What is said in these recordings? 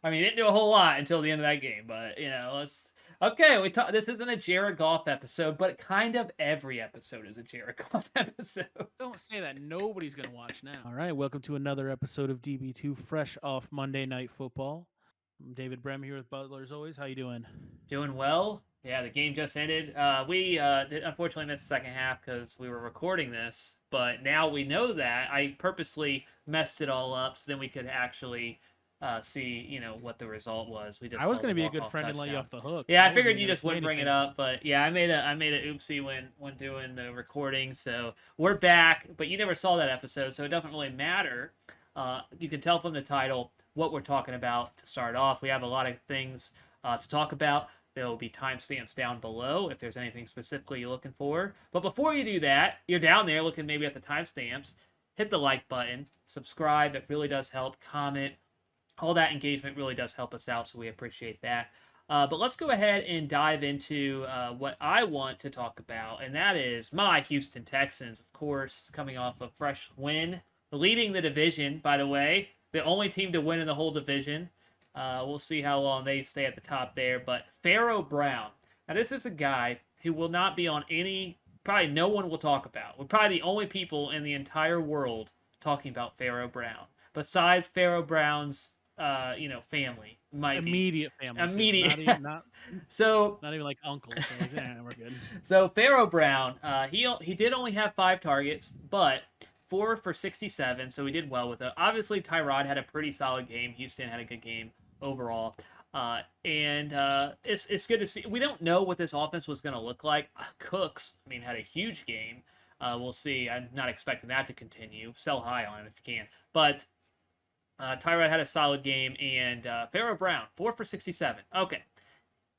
I mean, he didn't do a whole lot until the end of that game, but let's. Okay, this isn't a Jared Goff episode, but kind of every episode is a Jared Goff episode. Don't say that. Nobody's going to watch now. All right, welcome to another episode of DB2, fresh off Monday Night Football. I'm David Brem here with Butler, as always. How you doing? Doing well. Yeah, the game just ended. We did unfortunately miss the second half because we were recording this, but now we know that. I purposely messed it all up so then we could actually see, what the result was. We just I was saw going the to be a good walk-off friend and let you touchdown. off the hook. Yeah, I wasn't figured even you gonna just say wouldn't bring it anything. up, but yeah, I made a oopsie when doing the recording. So we're back, but you never saw that episode, so it doesn't really matter. You can tell from the title what we're talking about to start off. We have a lot of things to talk about. There will be timestamps down below if there's anything specifically you're looking for. But before you do that, you're down there looking maybe at the timestamps. Hit the like button, subscribe. It really does help. Comment. All that engagement really does help us out, so we appreciate that. But let's go ahead and dive into what I want to talk about, and that is my Houston Texans, of course, coming off a fresh win, leading the division, by the way. The only team to win in the whole division. We'll see how long they stay at the top there. But Pharoah Brown. Now, this is a guy who will not be on any, probably no one will talk about. We're probably the only people in the entire world talking about Pharoah Brown. Besides Pharoah Brown's, family. Might Immediate family. Immediate. Not even, not, So not even like uncles. So like, yeah, we're good. so Pharoah Brown, he did only have 5 targets, but 4 for 67, so he did well with it. Obviously, Tyrod had a pretty solid game. Houston had a good game overall. And it's good to see. We don't know what this offense was going to look like. Cooks, I mean, had a huge game. We'll see. I'm not expecting that to continue. Sell high on him if you can. But Tyrod had a solid game, and Pharoah Brown, 4 for 67. Okay,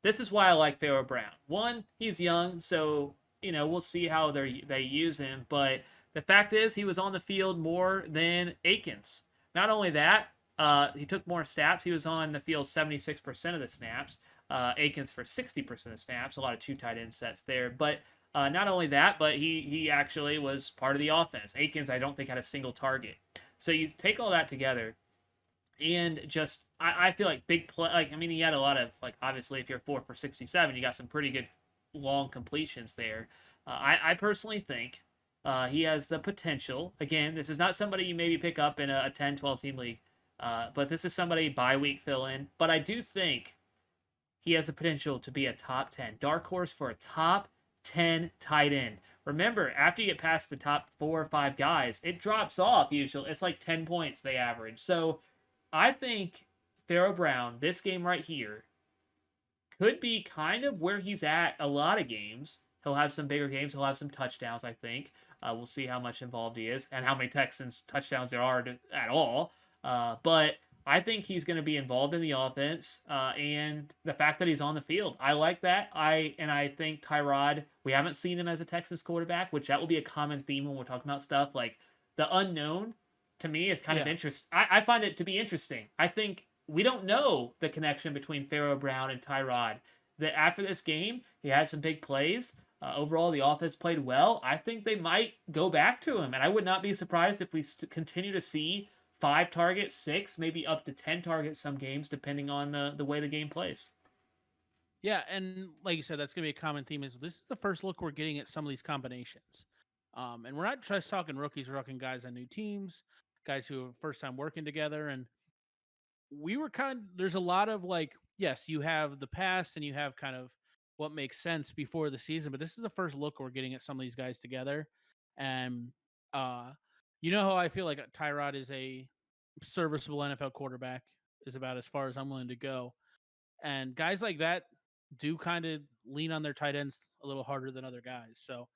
this is why I like Pharoah Brown. One, he's young, so we'll see how they use him. But the fact is, he was on the field more than Akins. Not only that, he took more snaps. He was on the field 76% of the snaps. Akins for 60% of snaps. A lot of two tight end sets there. But not only that, but he actually was part of the offense. Akins, I don't think, had a single target. So you take all that together, and just I feel like big play. Like, I mean, he had a lot of, like, obviously if you're 4 for 67, you got some pretty good long completions there. I personally think he has the potential. Again, this is not somebody you maybe pick up in a 10, 12 team league, but this is somebody bye-week fill in. But I do think he has the potential to be a top 10 dark horse for a top 10 tight end. Remember, after you get past the top 4 or 5 guys, it drops off usually. It's like 10 points they average. So I think Pharoah Brown, this game right here, could be kind of where he's at a lot of games. He'll have some bigger games. He'll have some touchdowns, I think. We'll see how much involved he is and how many Texans touchdowns there are at all. But I think he's going to be involved in the offense, and the fact that he's on the field, I like that. I think Tyrod, we haven't seen him as a Texans quarterback, which that will be a common theme when we're talking about stuff like the unknown. To me, is kind of interesting. I find it to be interesting. I think we don't know the connection between Pharoah Brown and Tyrod. That after this game, he had some big plays. Overall, the offense played well. I think they might go back to him, and I would not be surprised if we continue to see 5 targets, 6, maybe up to 10 targets some games, depending on the way the game plays. Yeah, and like you said, that's going to be a common theme. Is this is the first look we're getting at some of these combinations, and we're not just talking rookies. We're talking guys on new teams, guys who are first time working together, and we were there's a lot of like, yes, you have the past and you have kind of what makes sense before the season, but this is the first look we're getting at some of these guys together. And uh you know how I feel like Tyrod is a serviceable NFL quarterback, is about as far as I'm willing to go. And guys like that do kind of lean on their tight ends a little harder than other guys. So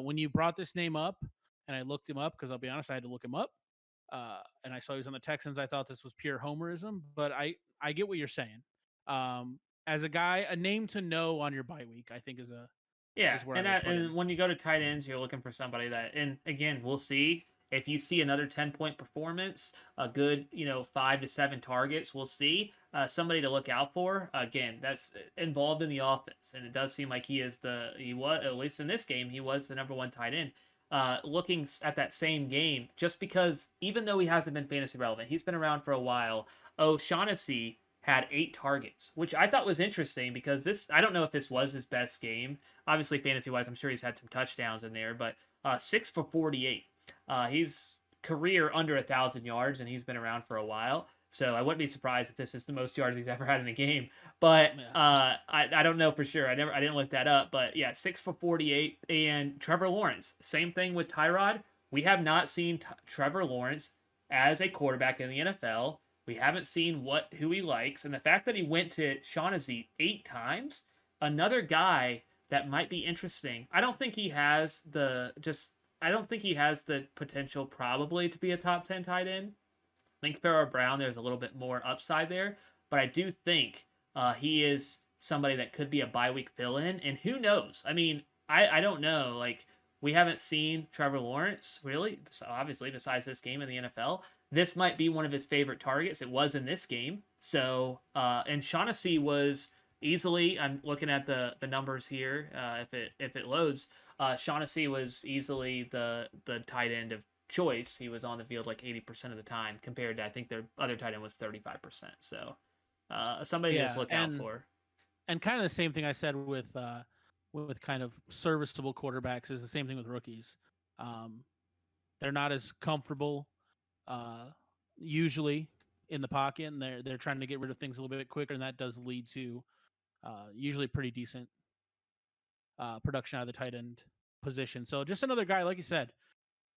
when you brought this name up and I looked him up, because I'll be honest, I had to look him up, and I saw he was on the Texans. I thought this was pure homerism, but I get what you're saying. As a guy, a name to know on your bye week, I think Yeah, is where and I would put and him. when you go to tight ends, you're looking for somebody that, and again, we'll see if you see another 10-point performance, a good 5 to 7 targets. We'll see somebody to look out for. Again, that's involved in the offense, and it does seem like he was, at least in this game, he was the number 1 tight end. Looking at that same game, just because even though he hasn't been fantasy relevant, he's been around for a while. O'Shaughnessy had 8 targets, which I thought was interesting because I don't know if this was his best game. Obviously, fantasy wise, I'm sure he's had some touchdowns in there, but 6 for 48. He's career under 1,000 yards, and he's been around for a while. So I wouldn't be surprised if this is the most yards he's ever had in a game. But I don't know for sure. I didn't look that up. But yeah, 6 for 48. And Trevor Lawrence, same thing with Tyrod. We have not seen Trevor Lawrence as a quarterback in the NFL. We haven't seen who he likes, and the fact that he went to Shaughnessy 8 times, another guy that might be interesting. I don't think he has the potential probably to be a top 10 tight end. I think Pharoah Brown, there's a little bit more upside there, but I do think he is somebody that could be a bye week fill in, and who knows? I mean, I don't know. Like, we haven't seen Trevor Lawrence really, so obviously, besides this game in the NFL. This might be one of his favorite targets. It was in this game. So, and Shaughnessy was easily, I'm looking at the numbers here, if it loads, Shaughnessy was easily the tight end of choice. He was on the field like 80% of the time compared to, I think their other tight end was 35%. So, somebody to just look out for. And kind of the same thing I said with kind of serviceable quarterbacks is the same thing with rookies. They're not as comfortable usually in the pocket, and they're trying to get rid of things a little bit quicker, and that does lead to usually pretty decent production out of the tight end position. So just another guy, like you said,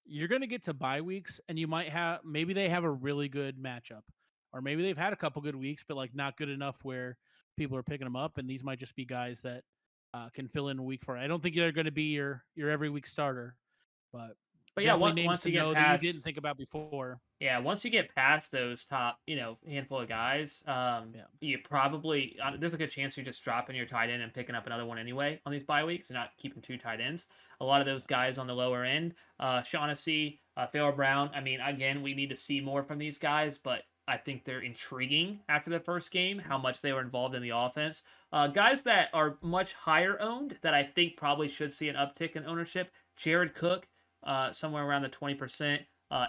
you're going to get to bye weeks, and you might have maybe they have a really good matchup, or maybe they've had a couple good weeks, but like not good enough where people are picking them up, and these might just be guys that can fill in a week for it. I don't think they're going to be your every week starter, but yeah, once you get past, that you didn't think about before. Yeah, once you get past those top, handful of guys, you probably there's a good chance you're just dropping your tight end and picking up another one anyway on these bye weeks, and not keeping 2 tight ends. A lot of those guys on the lower end, Shaughnessy, Pharoah Brown. I mean, again, we need to see more from these guys, but I think they're intriguing after the first game, how much they were involved in the offense. Guys that are much higher owned that I think probably should see an uptick in ownership. Jared Cook, somewhere around the 20%,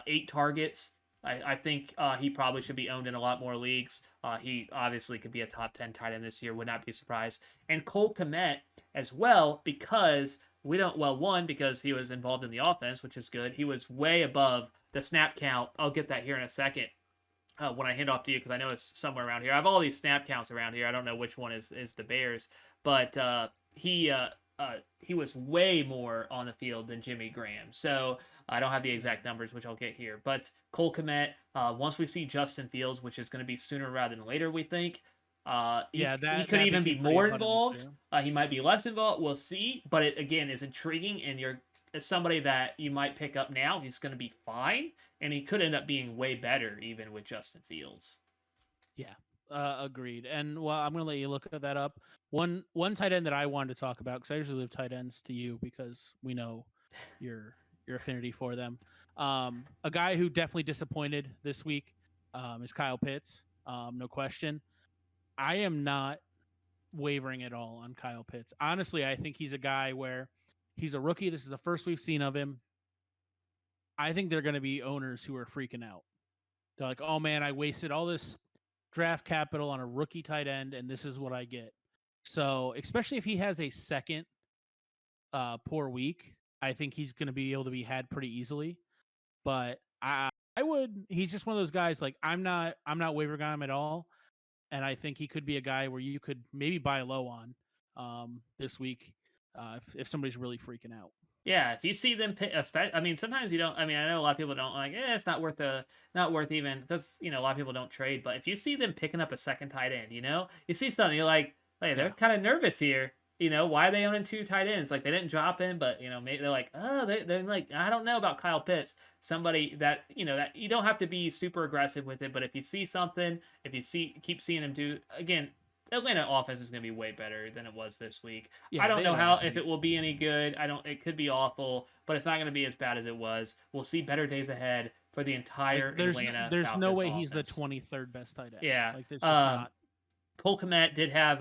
8 targets. I think he probably should be owned in a lot more leagues. He obviously could be a top 10 tight end this year. Would not be surprised. And Cole Kmet as well, because because he was involved in the offense, which is good. He was way above the snap count. I'll get that here in a second when I hand off to you, because I know it's somewhere around here. I have all these snap counts around here. I don't know which one is the Bears, but he was way more on the field than Jimmy Graham. So I don't have the exact numbers, which I'll get here. But Cole Kmet, once we see Justin Fields, which is going to be sooner rather than later, we think, he could even be more involved. He might be less involved. We'll see. But it, again, is intriguing, and as somebody that you might pick up now, he's going to be fine, and he could end up being way better even with Justin Fields. Yeah. Agreed. And well, I'm going to let you look that up. One tight end that I wanted to talk about, because I usually leave tight ends to you because we know your affinity for them. A guy who definitely disappointed this week is Kyle Pitts. No question. I am not wavering at all on Kyle Pitts. Honestly, I think he's a guy where he's a rookie. This is the first we've seen of him. I think they're going to be owners who are freaking out. They're like, oh man, I wasted all this draft capital on a rookie tight end, and this is what I get. So, especially if he has a second poor week, I think he's going to be able to be had pretty easily. But he's just one of those guys, like, I'm not wavering on him at all. And I think he could be a guy where you could maybe buy low on this week if somebody's really freaking out. Yeah, if you see them pick, I mean, sometimes you don't. I mean, I know a lot of people don't like. It's not worth even, because a lot of people don't trade. But if you see them picking up a second tight end, you see something, you're like, hey, they're kind of nervous here. Why are they owning 2 tight ends? Like, they didn't drop in, but maybe they're like, oh, they're like, I don't know about Kyle Pitts. Somebody that that you don't have to be super aggressive with it, but if you see something, keep seeing him do again. Atlanta offense is going to be way better than it was this week. Yeah, I don't know if it will be any good. It could be awful, but it's not going to be as bad as it was. We'll see better days ahead for the entire Atlanta. There's Falcons no way offense. He's the 23rd best tight end. Yeah, like this is not. Cole Kmet did have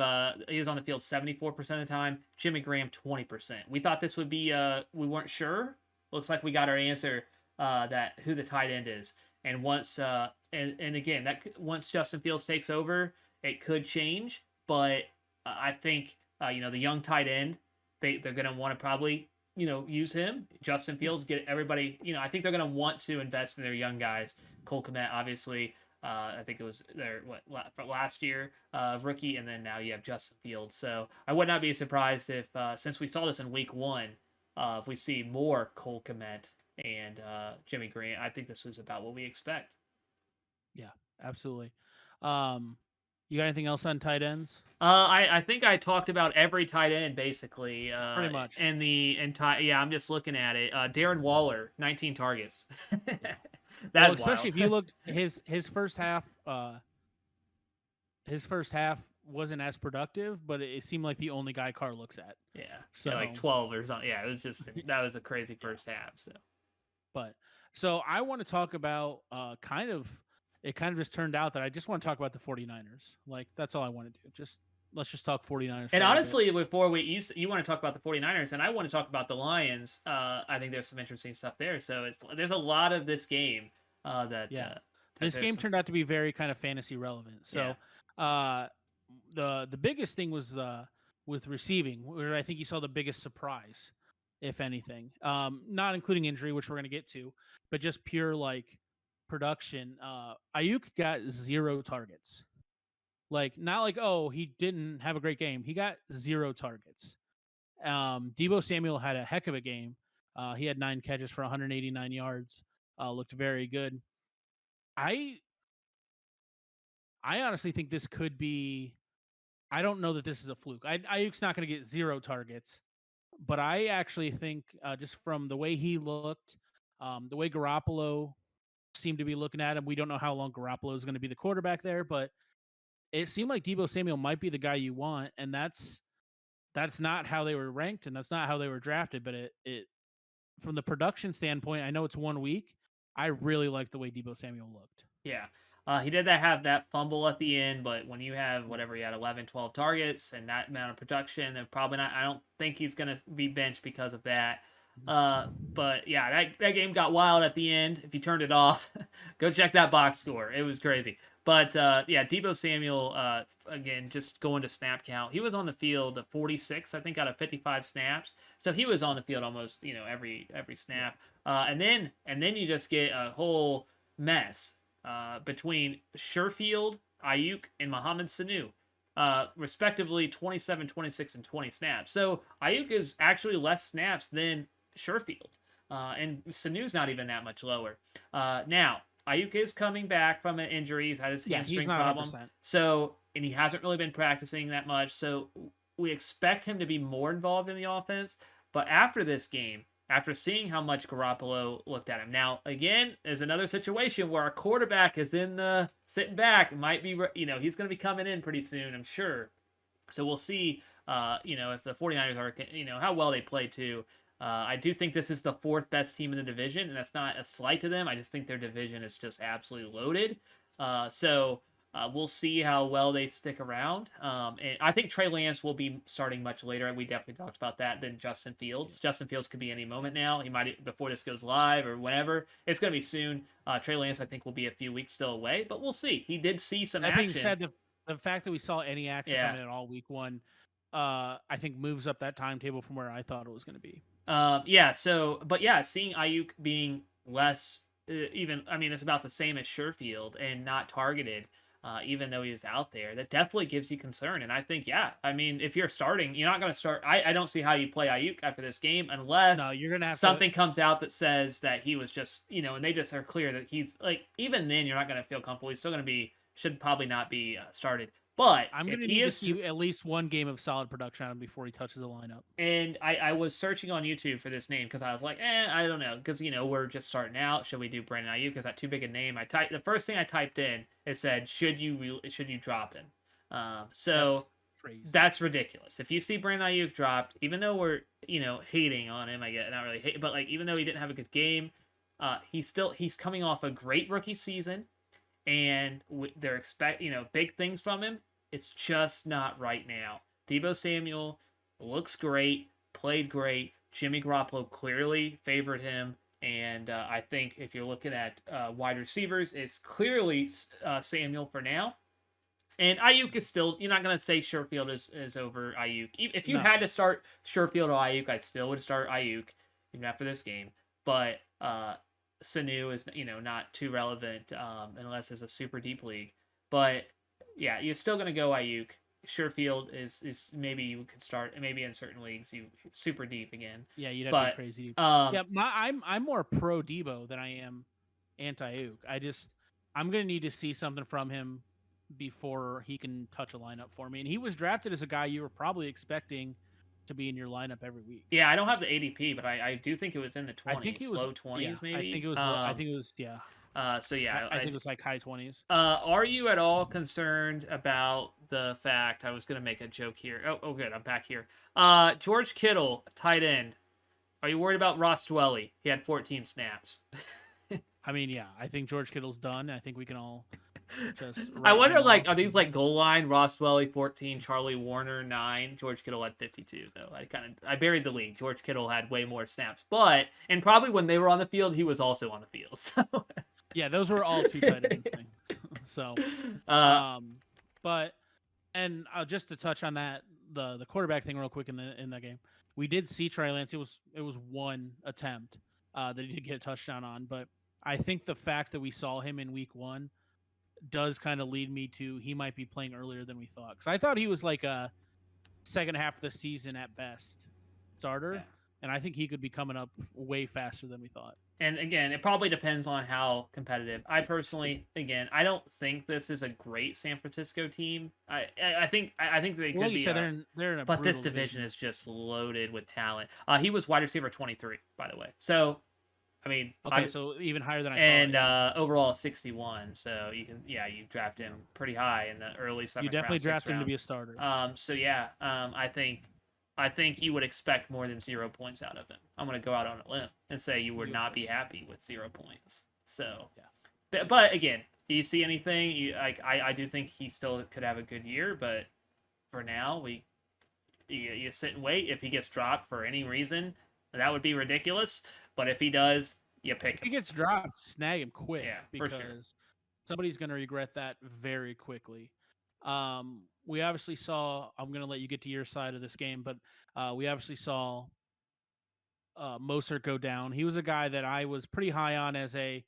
he was on the field 74% of the time. Jimmy Graham 20%. We thought this would be we weren't sure. Looks like we got our answer that who the tight end is. And once again, once Justin Fields takes over, it could change, but I think the young tight end they're going to want to probably use him. Justin Yeah. Fields, get everybody. I think they're going to want to invest in their young guys. Cole Kmet, obviously. I think it was their for last year rookie, and then now you have Justin Fields. So I would not be surprised if, since we saw this in Week 1, if we see more Cole Kmet and Jimmy Grant. I think this was about what we expect. Yeah, absolutely. You got anything else on tight ends? I think I talked about every tight end basically. Pretty much. And the entire I'm just looking at it. Darren Waller, 19 targets. Yeah. That's Well, especially wild. if you looked his first half. His first half wasn't as productive, but it seemed like the only guy Carr looks at. Yeah, So like 12 or something. Yeah, it was just that was a crazy first half. So, but so I want to talk about it kind of just turned out that I just want to talk about the 49ers. Like that's all I want to do. Let's just talk 49ers for and a little bit. honestly, before you want to talk about the 49ers, and I want to talk about the Lions. I think there's some interesting stuff there. So there's a lot of this game that this game turned out to be very kind of fantasy relevant. So the biggest thing was with receiving, where I think you saw the biggest surprise, if anything. Not including injury, which we're gonna get to, but just pure like production. Aiyuk got 0 targets. Like not like, oh, he didn't have a great game. He got 0 targets. Deebo Samuel had a heck of a game. He had 9 catches for 189 yards. Looked very good. I honestly think this could be. I don't know that this is a fluke. Ayuk's not going to get 0 targets, but I actually think just from the way he looked, the way Garoppolo seemed to be looking at him, we don't know how long Garoppolo is going to be the quarterback there, but it seemed like Deebo Samuel might be the guy you want, and that's not how they were ranked, and that's not how they were drafted. But it from the production standpoint, I know it's 1 week. I really like the way Deebo Samuel looked. Yeah. He did have that fumble at the end, but when you have whatever he had 11, 12 targets and that amount of production, then probably not. I don't think he's going to be benched because of that. But yeah, that game got wild at the end. If you turned it off, go check that box score. It was crazy. But yeah, Deebo Samuel, again, just going to snap count. He was on the field 46, I think, out of 55 snaps. So he was on the field almost, every snap. And then you just get a whole mess between Sherfield, Aiyuk, and Mohamed Sanu. Respectively 27, 26, and 20 snaps. So Aiyuk is actually less snaps than Sherfield. And Sanu's not even that much lower. Now, Aiyuk is coming back from an injury. He's had his hamstring problem. 100%. So, and he hasn't really been practicing that much. So we expect him to be more involved in the offense. But after this game, after seeing how much Garoppolo looked at him. Now, again, there's another situation where our quarterback is sitting back. Might be, he's going to be coming in pretty soon, I'm sure. So we'll see, if the 49ers are, how well they play too. I do think this is the 4th best team in the division, and that's not a slight to them. I just think their division is just absolutely loaded. So we'll see how well they stick around. And I think Trey Lance will be starting much later. We definitely talked about that than Justin Fields. Yeah. Justin Fields could be any moment now. He might, before this goes live or whenever. It's going to be soon. Trey Lance, I think, will be a few weeks still away, but we'll see. He did see some action. That being said, the fact that we saw any action from it all week 1, I think moves up that timetable from where I thought it was going to be. Seeing Aiyuk being less, it's about the same as Sherfield and not targeted. Even though he was out there, that definitely gives you concern. And I think, if you're starting, you're not going to start. I don't see how you play Aiyuk after this game unless you're gonna have something comes out that says that he was just, and they just are clear that he's like, even then you're not going to feel comfortable. He's still going to should probably not be started. But I'm going to need to see at least 1 game of solid production on him before he touches the lineup. And I was searching on YouTube for this name because I was like, I don't know. Because, we're just starting out. Should we do Brandon Aiyuk? Is that too big a name? The first thing I typed in, it said, should you drop him? That's ridiculous. If you see Brandon Aiyuk dropped, even though we're, hating on him, I get not really hate, but like, even though he didn't have a good game, he's coming off a great rookie season. And they're big things from him. It's just not right now. Deebo Samuel looks great, played great. Jimmy Garoppolo clearly favored him. And I think if you're looking at wide receivers, it's clearly Samuel for now. And Aiyuk is still. You're not gonna say Sherfield is over Aiyuk. If you No. had to start Sherfield or Aiyuk, I still would start Aiyuk even after this game. But Sanu is not too relevant unless it's a super deep league. But yeah, you're still gonna go Aiyuk. Sherfield is maybe you could start maybe in certain leagues you super deep again. Yeah, you'd have to be But crazy. Yeah, I'm more pro Debo than I am anti Ayuk. I'm gonna need to see something from him before he can touch a lineup for me. And he was drafted as a guy you were probably expecting to be in your lineup every week. yeah, I don't have the ADP, but I do think it was in the I think 20s, he was low yeah, 20s I think maybe. it was low, I think it was yeah. So yeah, I think it was like high 20s. Are you at all concerned about the fact I was gonna make a joke here? Oh, good, I'm back here. George Kittle, tight end. Are you worried about Ross Dwelly? He had 14 snaps. I mean, yeah, I think George Kittle's done. I think we can all just I write wonder, him like, off. are these like goal line? Ross Dwelly 14, Charlie Warner 9, George Kittle had 52. Though I buried the lead. George Kittle had way more snaps, but and probably when they were on the field, he was also on the field. So Yeah, those were all two tight end things. So, uh, but and just to touch on that, the quarterback thing real quick in that game, we did see Trey Lance. It was one attempt that he did get a touchdown on, but I think the fact that we saw him in week one does kind of lead me to he might be playing earlier than we thought. Because I thought he was like a second half of the season at best yeah. starter, and I think he could be coming up way faster than we thought. And again, it probably depends on how competitive. I personally, again, I don't think this is a great San Francisco team. I think they Well, could like you be. said, they're in a But this brutal division division. is just loaded with talent. He was wide receiver 23, by the way. So, I mean, Okay, so even higher than I thought. and Yeah, overall 61. So you draft him pretty high in the early you seventh definitely round, sixth draft him to round. be a starter. So yeah, I think you would expect more than 0 points out of him. I'm gonna go out on a limb and say you would You would not hope be so. happy with 0 points. So, Yeah. but again, do you see anything? I do think he still could have a good year, but for now, you sit and wait. If he gets dropped for any reason, that would be ridiculous. But if he does, you pick If he him. gets dropped, snag him quick Yeah, for sure. because somebody's going to regret that very quickly. We obviously saw. I'm going to let you get to your side of this game, but we obviously saw Mostert go down. He was a guy that I was pretty high on as a.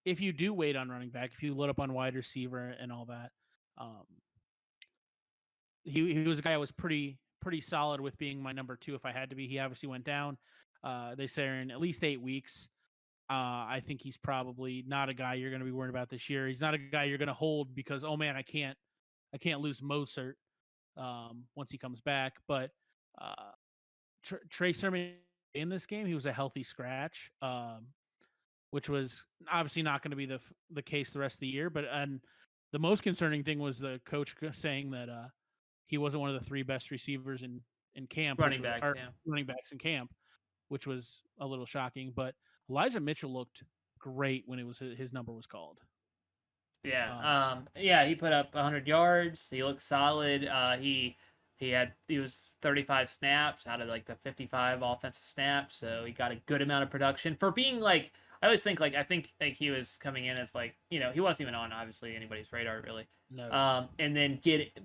If you do wait on running back, if you load up on wide receiver and all that, um, he was a guy I was pretty solid with being my number two if I had to be. He obviously went down. They say in at least 8 weeks. I think he's probably not a guy you're going to be worried about this year. He's not a guy you're going to hold because oh man, I can't lose Mozart once he comes back. But uh, Trey Sermon in this game, he was a healthy scratch, which was obviously not going to be the case the rest of the year. But and the most concerning thing was the coach saying that he wasn't one of the three best receivers in camp, which Running was backs, or yeah. running backs in camp, which was a little shocking. But Elijah Mitchell looked great when it was his number was called. Um, Yeah. He put up 100 yards. He looked solid. He was 35 snaps out of like the 55 offensive snaps, so he got a good amount of production for being like. I always think I think like he was coming in as like he wasn't even on obviously anybody's radar really. no, And then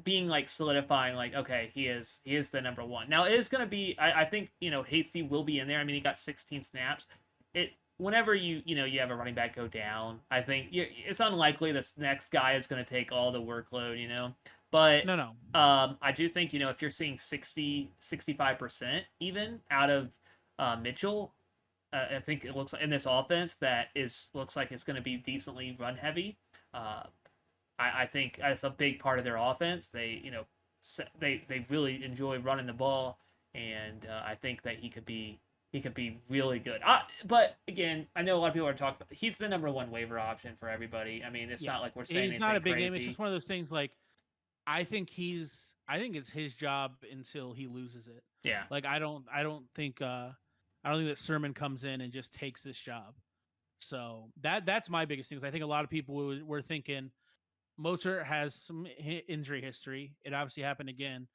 being like solidifying like okay he is the number one. Now it is gonna be I think Hasty will be in there. I mean he got 16 snaps. It whenever you have a running back go down, I think it's unlikely this next guy is going to take all the workload. But no. I do think if you're seeing 65% even out of Mitchell, I think it looks like in this offense that looks like it's going to be decently run heavy. Uh, I think that's a big part of their offense. They really enjoy running the ball, and I think that he could be really good. But again, I know a lot of people are talking about he's the number one waiver option for everybody. I mean, it's Yeah, not like we're saying he's not a anything big name. It's crazy. just one of those things. Like I think it's his job until he loses it. Yeah. Like I don't think that Sermon comes in and just takes this job. So that's my biggest thing. Is I think a lot of people were thinking Mozart has some injury history. It obviously happened again.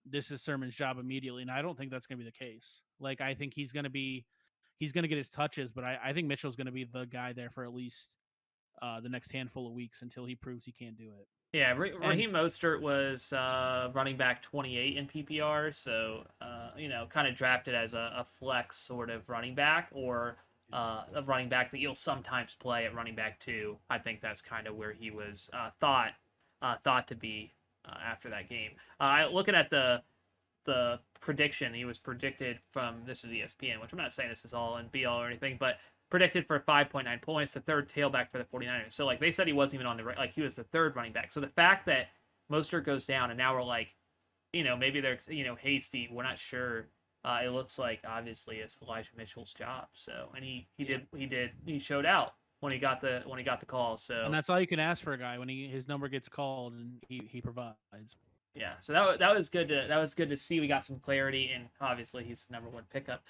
This is Sermon's job immediately, and I don't think that's going to be the case. Like I think he's going to get his touches, but I think Mitchell's going to be the guy there for at least the next handful of weeks until he proves he can't do it. Yeah, And Raheem Mostert was running back 28 in PPR, so kind of drafted as a flex sort of running back, or a running back that you'll sometimes play at running back 2. I think that's kind of where he was thought to be after that game. Looking at the prediction, he was predicted from, this is ESPN, which I'm not saying this is all and be all or anything, but predicted for 5.9 points, the third tailback for the 49ers. So like they said he wasn't even on the like he was the third running back. So the fact that Mostert goes down and now we're like, maybe they're hasty, we're not sure. It looks like obviously it's Elijah Mitchell's job. So and he showed out when he got the call. So that's all you can ask for a guy when his number gets called and he provides. yeah, so that was good to see. We got some clarity, and obviously he's the number one pickup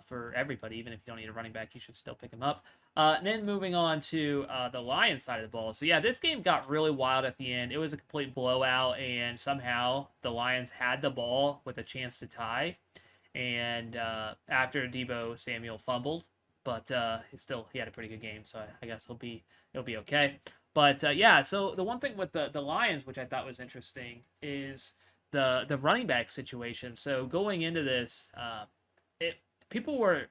for everybody. Even if you don't need a running back, you should still pick him up. And then moving on to the Lions side of the ball. So yeah, this game got really wild at the end. It was a complete blowout, and somehow the Lions had the ball with a chance to tie. And after Deebo Samuel fumbled, but he had a pretty good game, so I guess he'll be okay. But yeah, so the one thing with the Lions, which I thought was interesting, is the running back situation. So going into this, it people were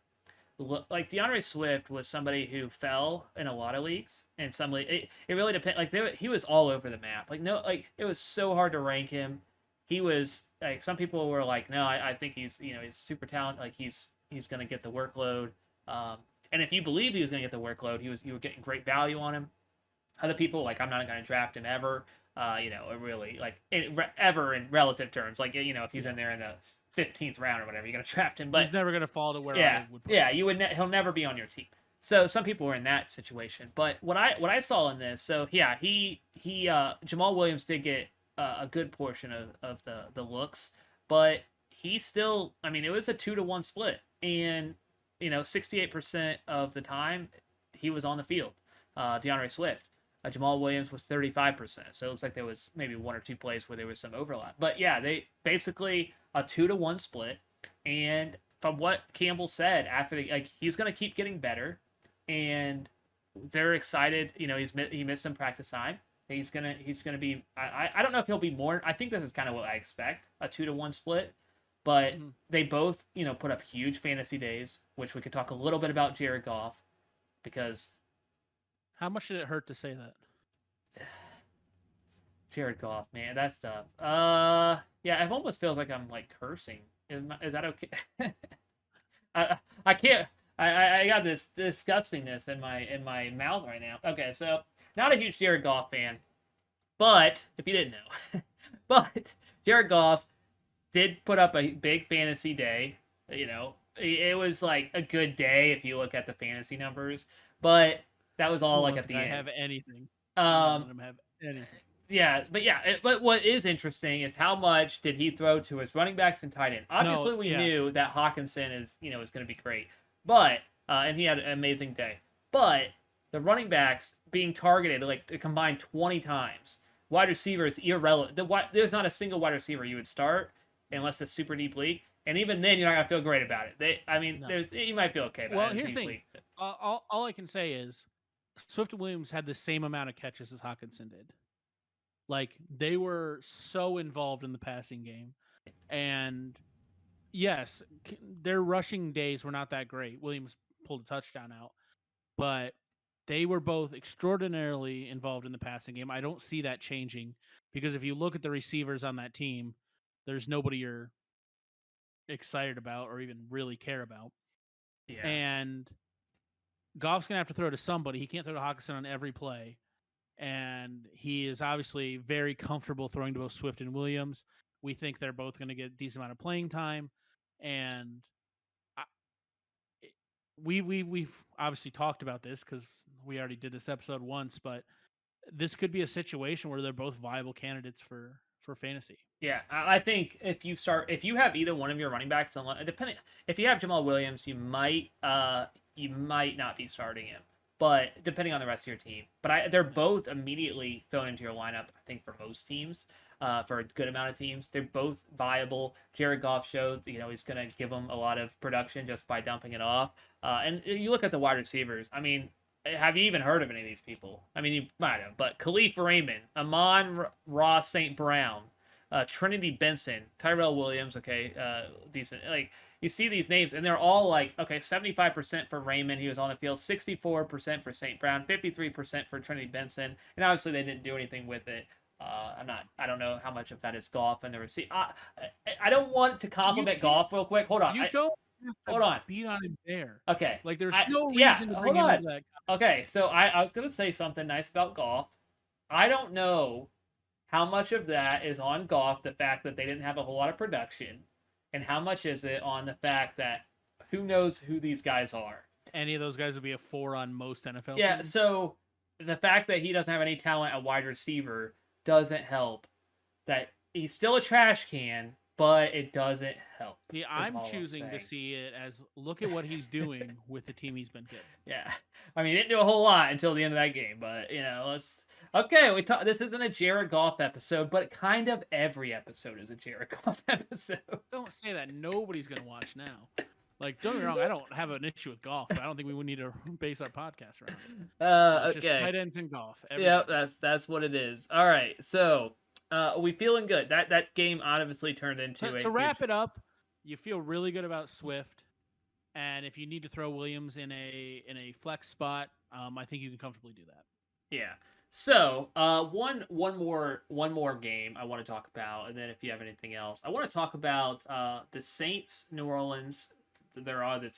like DeAndre Swift was somebody who fell in a lot of leagues, and it really depends. Like he was all over the map. Like it was so hard to rank him. He was like, some people were like, no, I think he's super talented. Like he's gonna get the workload. And if you believe he was gonna get the workload, you were getting great value on him. Other people like, I'm not going to draft him ever. Really like ever in relative terms. Like if he's in there in the 15th round or whatever, you're going to draft him. But he's never going to fall to where yeah, I would put yeah, him. he'll never be on your team. So some people were in that situation. But what I saw in this, so yeah, he Jamaal Williams did get a good portion of the looks, but he still, I mean, it was a 2-1 split, and 68% of the time he was on the field. DeAndre Swift. Jamaal Williams was 35%. So it looks like there was maybe one or two plays where there was some overlap. But yeah, they basically a 2-1 split. And from what Campbell said after he's going to keep getting better, and they're excited. He missed some practice time. He's gonna be. I don't know if he'll be more. I think this is kind of what I expect, a 2-1 split. But they both put up huge fantasy days, which we could talk a little bit about Jared Goff, because how much did it hurt to say that? Jared Goff, man, that stuff. Yeah, it almost feels like I'm like cursing. Is that okay? I can't. I got this disgustingness in my mouth right now. Okay, so not a huge Jared Goff fan, but if you didn't know, but Jared Goff did put up a big fantasy day. It was like a good day if you look at the fantasy numbers, but that was all like at the end. Have anything. Have anything. Yeah, but what is interesting is how much did he throw to his running backs and tight end. Obviously, we knew that Hawkinson is going to be great, but and he had an amazing day. But the running backs being targeted like a combined 20 times. Wide receivers irrelevant. There's not a single wide receiver you would start unless it's super deep league, and even then you're not gonna feel great about it. You might feel okay about it. Well, here's the thing. All I can say is Swift and Williams had the same amount of catches as Hawkinson did. Like, they were so involved in the passing game. And yes, their rushing days were not that great. Williams pulled a touchdown out, but they were both extraordinarily involved in the passing game. I don't see that changing, because if you look at the receivers on that team, there's nobody you're excited about or even really care about. Yeah. And Goff's going to have to throw to somebody. He can't throw to Hawkinson on every play. And he is obviously very comfortable throwing to both Swift and Williams. We think they're both going to get a decent amount of playing time. And we've obviously talked about this because we already did this episode once, but this could be a situation where they're both viable candidates for fantasy. Yeah, I think if you have either one of your running backs, depending, if you have Jamaal Williams, you might not be starting him, but depending on the rest of your team. But they're both immediately thrown into your lineup. I think for most teams, for a good amount of teams, they're both viable. Jared Goff showed he's going to give them a lot of production just by dumping it off. And you look at the wide receivers. I mean, have you even heard of any of these people? I mean, you might have, but Khalif Raymond, Amon Ross St. Brown, Trinity Benson, Tyrell Williams, okay, decent. Like, you see these names, and they're all like, okay, 75% for Raymond, he was on the field, 64% for St. Brown, 53% for Trinity Benson, and obviously they didn't do anything with it. I don't know how much of that is Goff and the receiver. I don't want to compliment Goff real quick. Hold on. You don't have to hold on. beat on him there. Okay. Like, there's no reason to bring him into that. Okay, so I was going to say something nice about Goff. I don't know how much of that is on Goff, the fact that they didn't have a whole lot of production, and how much is it on the fact that who knows who these guys are. Any of those guys would be a 4 on most NFL teams. So the fact that he doesn't have any talent at wide receiver doesn't help. That he's still a trash can, but it doesn't help. Yeah, I'm choosing to see it as look at what he's doing with the team he's been getting. Yeah, I mean, he didn't do a whole lot until the end of that game, but let's. Okay, this isn't a Jared Goff episode, but kind of every episode is a Jared Goff episode. Don't say that. Nobody's gonna watch now. Like, don't get me wrong, I don't have an issue with Goff, but I don't think we would need to base our podcast around it. It's okay. Just tight ends and Goff. Yep, that's what it is. All right, so we feeling good. That game obviously turned into to wrap it up. You feel really good about Swift, and if you need to throw Williams in a flex spot, I think you can comfortably do that. Yeah. So one more game I want to talk about, and then if you have anything else, I want to talk about the Saints New Orleans. There are the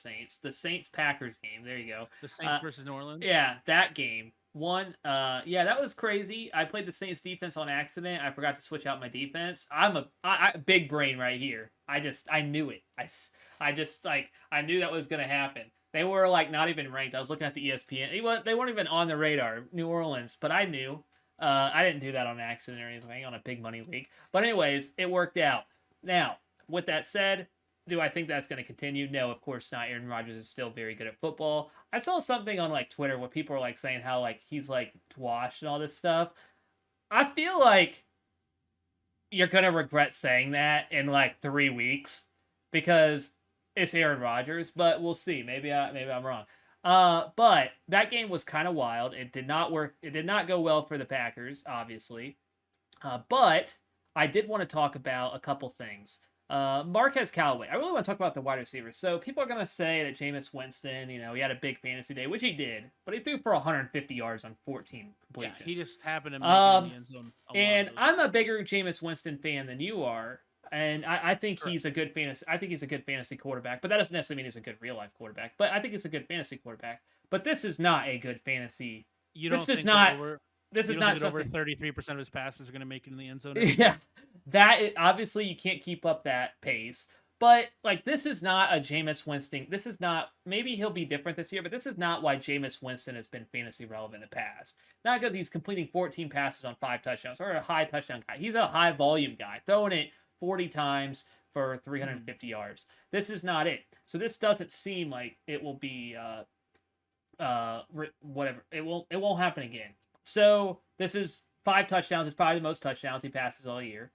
Saints Packers game. There you go. The Saints versus New Orleans. Yeah, that game. That was crazy. I played the Saints defense on accident. I forgot to switch out my defense. I'm a big brain right here. I knew it. I knew that was gonna happen. They were like not even ranked. I was looking at the ESPN. They weren't even on the radar, New Orleans. But I knew. I didn't do that on accident or anything on a big money league. But anyways, it worked out. Now, with that said, do I think that's going to continue? No, of course not. Aaron Rodgers is still very good at football. I saw something on like Twitter where people are like saying how like he's like washed and all this stuff. I feel like you're going to regret saying that in like 3 weeks because it's Aaron Rodgers, but we'll see. Maybe I'm wrong. But that game was kind of wild. It did not work. It did not go well for the Packers, obviously. But I did want to talk about a couple things. Marquez Calloway. I really want to talk about the wide receivers. So people are going to say that Jameis Winston, he had a big fantasy day, which he did, but he threw for 150 yards on 14 completions. Yeah, he just happened to make it in the end zone. And I'm a bigger Jameis Winston fan than you are. And I think he's a good fantasy. I think he's a good fantasy quarterback, but that doesn't necessarily mean he's a good real life quarterback. But I think he's a good fantasy quarterback. But this is not a good fantasy. This is not something. 33% of his passes are going to make it in the end zone. Yeah, obviously you can't keep up that pace. But like, this is not a Jameis Winston. This is not. Maybe he'll be different this year, but this is not why Jameis Winston has been fantasy relevant in the past. Not because he's completing 14 passes on 5 touchdowns or a high touchdown guy. He's a high volume guy, throwing it 40 times for 350 yards. This is not it. So this doesn't seem like it will be whatever. It won't happen again. So this is 5 touchdowns. It's probably the most touchdowns he passes all year.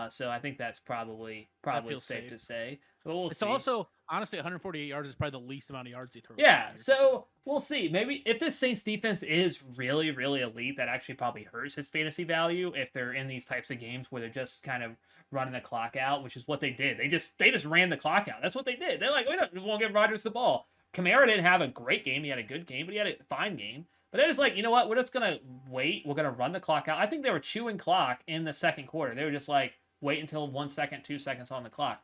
So I think that's probably safe to say. But we'll see. Also, honestly, 148 yards is probably the least amount of yards he throws. Yeah, so we'll see. Maybe if this Saints defense is really, really elite, that actually probably hurts his fantasy value if they're in these types of games where they're just kind of running the clock out, which is what they did. They just ran the clock out. That's what they did. They're like, we won't give Rodgers the ball. Kamara didn't have a great game. He had a good game, but he had a fine game. But they're just like, you know what? We're just going to wait. We're going to run the clock out. I think they were chewing clock in the second quarter. They were just like, wait until 1 second, 2 seconds on the clock.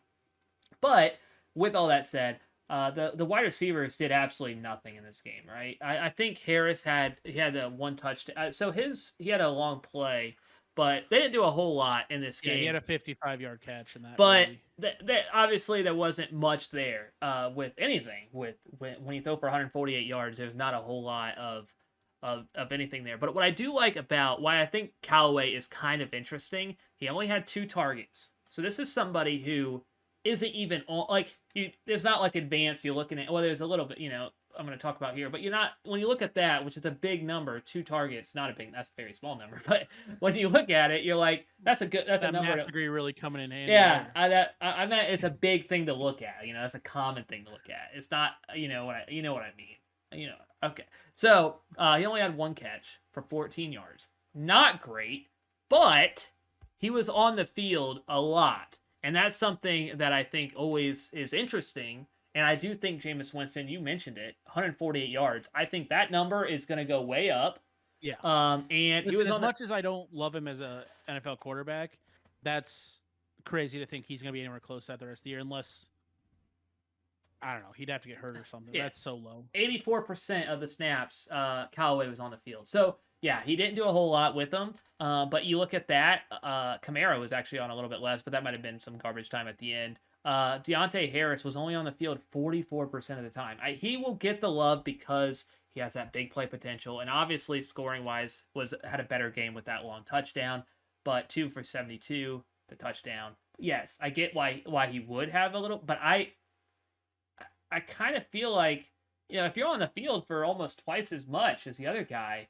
But with all that said, the wide receivers did absolutely nothing in this game, right? I think Harris had a 1 touchdown. He had a long play, but they didn't do a whole lot in this game. He had a 55-yard catch in that. But obviously there wasn't much there with anything. When you throw for 148 yards, there's not a whole lot of anything there. But what I do like about why I think Callaway is kind of interesting, he only had 2 targets. So this is somebody who isn't even on, like, there's not like advanced, you're looking at, well, there's a little bit, I'm going to talk about here, but you're not, when you look at that, which is a big number, 2 targets, that's a very small number, but when you look at it, you're like, that's a number. Math degree really coming in handy. Yeah, I meant it's a big thing to look at, it's a common thing to look at. It's not, what I mean. Okay. So he only had one catch for 14 yards. Not great, but he was on the field a lot. And that's something that I think always is interesting. And I do think Jameis Winston, you mentioned it, 148 yards. I think that number is going to go way up. Yeah. And he Listen, was as on the. much as I don't love him as a NFL quarterback, that's crazy to think he's going to be anywhere close to that the rest of the year, unless I don't know, he'd have to get hurt or something. Yeah. That's so low. 84% of the snaps, Callaway was on the field. So, yeah, he didn't do a whole lot with them. But you look at that, Kamara was actually on a little bit less, but that might have been some garbage time at the end. Deontay Harris was only on the field 44% of the time. He will get the love because he has that big play potential, and obviously scoring-wise had a better game with that long touchdown, but 2 for 72, the touchdown. Yes, I get why he would have a little, but I kind of feel like, if you're on the field for almost twice as much as the other guy,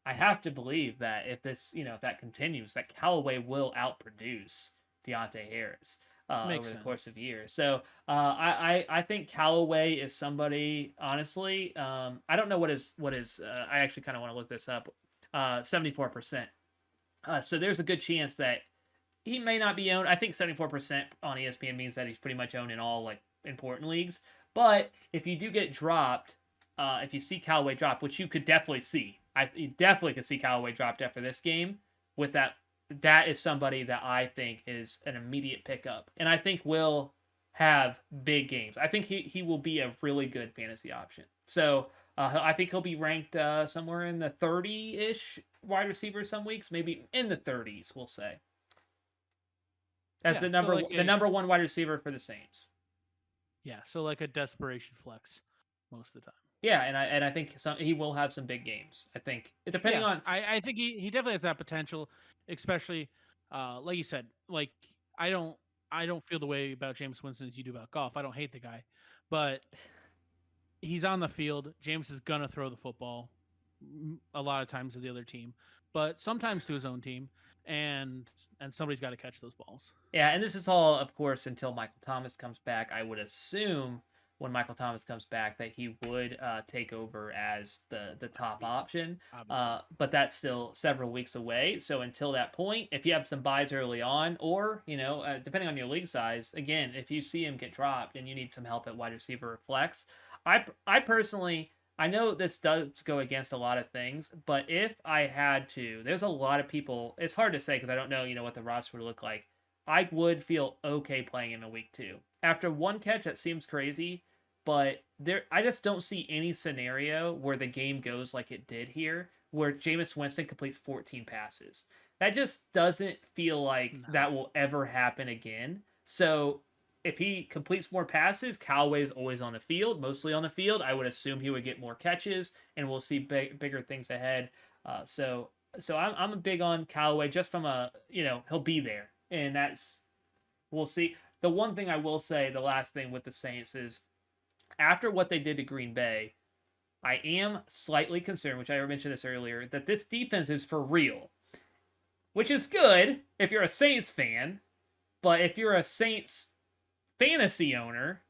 I have to believe that if that continues, that Callaway will outproduce Deontay Harris over the course of years. So I think Callaway is somebody, honestly, I don't know what is I actually kind of want to look this up, 74%. So there's a good chance that he may not be owned. I think 74% on ESPN means that he's pretty much owned in all important leagues. But if you do get dropped, if you see Callaway drop, which you could definitely see, you definitely could see Callaway dropped after this game. With that is somebody that I think is an immediate pickup, and I think will have big games. I think he will be a really good fantasy option. So I think he'll be ranked somewhere in the 30-ish wide receivers some weeks, maybe in the 30s, we'll say, as the number one wide receiver for the Saints. Yeah, so like a desperation flex most of the time. Yeah, and I think he will have some big games. I think depending on. I think he definitely has that potential, especially like you said. Like I don't feel the way about Jameis Winston as you do about Goff. I don't hate the guy, but he's on the field. James is gonna throw the football a lot of times to the other team, but sometimes to his own team, and somebody's got to catch those balls. Yeah, and this is all, of course, until Michael Thomas comes back. I would assume when Michael Thomas comes back that he would take over as the top option. But that's still several weeks away. So until that point, if you have some buys early on, or depending on your league size, again, if you see him get dropped and you need some help at wide receiver or flex, I personally, I know this does go against a lot of things, but if I had to, there's a lot of people. It's hard to say because I don't know what the roster would look like. I would feel okay playing him in week 2. After one catch, that seems crazy, but I just don't see any scenario where the game goes like it did here, where Jameis Winston completes 14 passes. That just doesn't feel like that will ever happen again. So if he completes more passes, Callaway's always on the field, mostly on the field. I would assume he would get more catches, and we'll see bigger things ahead. So I'm big on Callaway just from he'll be there. And we'll see. The one thing I will say, the last thing with the Saints is, after what they did to Green Bay, I am slightly concerned, which I mentioned this earlier, that this defense is for real. Which is good if you're a Saints fan, but if you're a Saints fantasy owner,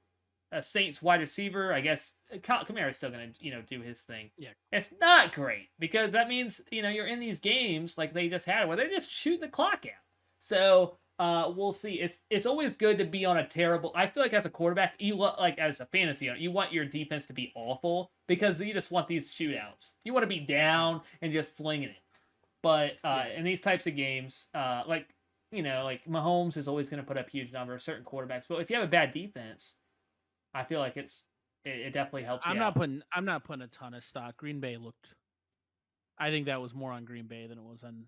a Saints wide receiver, I guess Kmet is still going to, do his thing. Yeah. It's not great, because that means, you're in these games like they just had where they just shoot the clock out. So we'll see. It's always good to be on a terrible. I feel like as a quarterback, as a fantasy owner, you want your defense to be awful because you just want these shootouts. You want to be down and just slinging it. But in these types of games, like Mahomes is always going to put up huge numbers, certain quarterbacks. But if you have a bad defense, I feel like it definitely helps. I'm not putting a ton of stock. Green Bay looked. I think that was more on Green Bay than it was on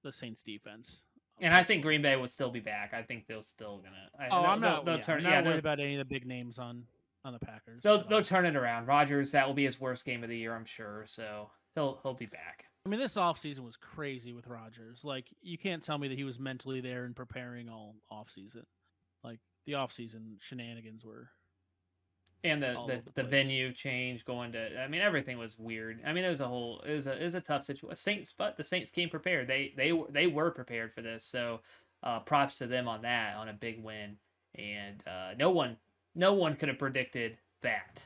the Saints defense. And I think Green Bay will still be back. I think they're still gonna. I'm not worried about any of the big names on the Packers. They'll turn it around. Rodgers, that will be his worst game of the year, I'm sure. So he'll be back. I mean, this offseason was crazy with Rodgers. Like, you can't tell me that he was mentally there and preparing all offseason. Like, the offseason shenanigans were. And the venue change going to. I mean, everything was weird. I mean, it was a tough situation. But the Saints came prepared. They were prepared for this. So, props to them on that, on a big win. And no one could have predicted that.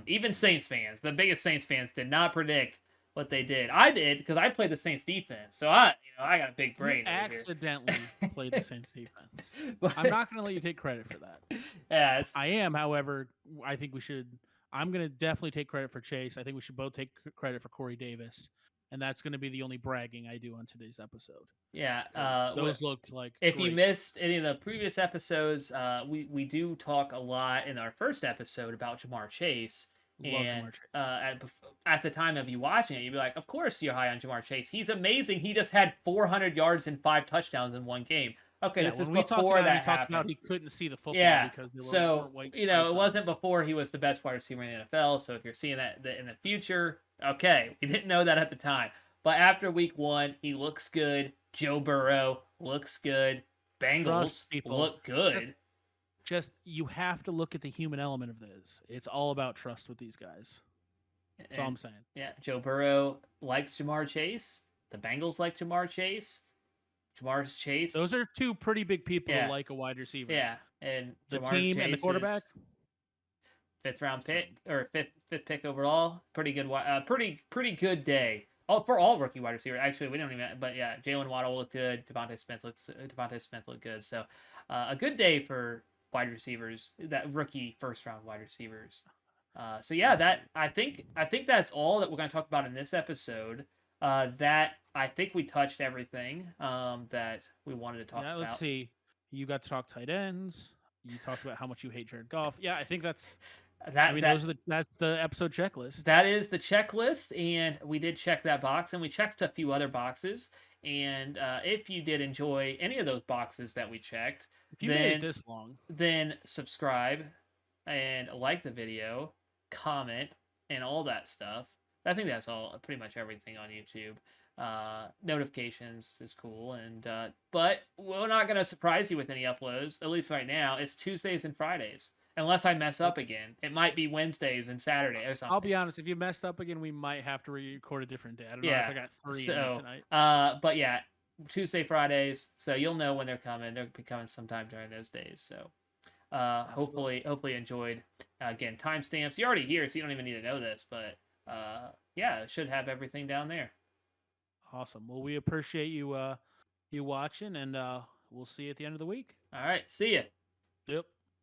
Even Saints fans, the biggest Saints fans, did not predict what they did. I did because I played the Saints defense, so I got a big You brain over accidentally played the here. Saints defense. But I'm not going to let you take credit for that. yeah, I am, however, I think we should. I'm going to definitely take credit for Chase. I think we should both take credit for Corey Davis, and that's going to be the only bragging I do on today's episode. yeah. Those looked like If you great. missed any of the previous episodes, we do talk a lot in our first episode about Jamar Chase. Love And Jamar Chase. at the time of you watching it, you'd be like, "Of course you're high on Jamar Chase. He's amazing. He just had 400 yards and 5 touchdowns in one game." Okay, Yeah, this is when we talked before about that he talked happened. about he couldn't see the football Yeah. because there So weren't white it stripes on wasn't before he was the best wide receiver in the NFL. So if you're seeing that in the future, okay, we didn't know that at the time. But after week 1, he looks good. Joe Burrow looks good. Bengals Trust people. look good. Just you have to look at the human element of this. It's all about trust with these guys. That's all I'm saying. Yeah, Joe Burrow likes Jamar Chase. The Bengals like Jamar Chase. Jamar's Chase. Those are two pretty big people to like a wide receiver. Yeah, and the Jamar team Chase and the quarterback. Fifth round pick or fifth pick overall. Pretty good. Pretty good day. For all rookie wide receivers. Actually, we don't even. But yeah, Jalen Waddle looked good. Devontae Smith looked good. So a good day for wide receivers. That rookie first round wide receivers. So yeah, that I think that's all that we're going to talk about in this episode. That I think we touched everything that we wanted to talk about. Let's see. You got to talk tight ends. You talked about how much you hate Jared Goff. Yeah, I think that's that's the episode checklist. That is the checklist, and we did check that box, and we checked a few other boxes. And if you did enjoy any of those boxes that we checked, if you made it this long, then subscribe and like the video, comment, and all that stuff. I think that's all, pretty much everything on YouTube. Notifications is cool, and but we're not gonna surprise you with any uploads. At least right now, it's Tuesdays and Fridays. Unless I mess up again, it might be Wednesdays and Saturday or something. I'll be honest, if you messed up again, we might have to record a different day. I don't know if I got 3 in tonight. But yeah, Tuesday, Fridays, so you'll know when they're coming. They'll be coming sometime during those days. So hopefully enjoyed. Again, timestamps. You're already here, so you don't even need to know this, but yeah, it should have everything down there. Awesome. Well, we appreciate you watching, and we'll see you at the end of the week. All right, see ya. Yep.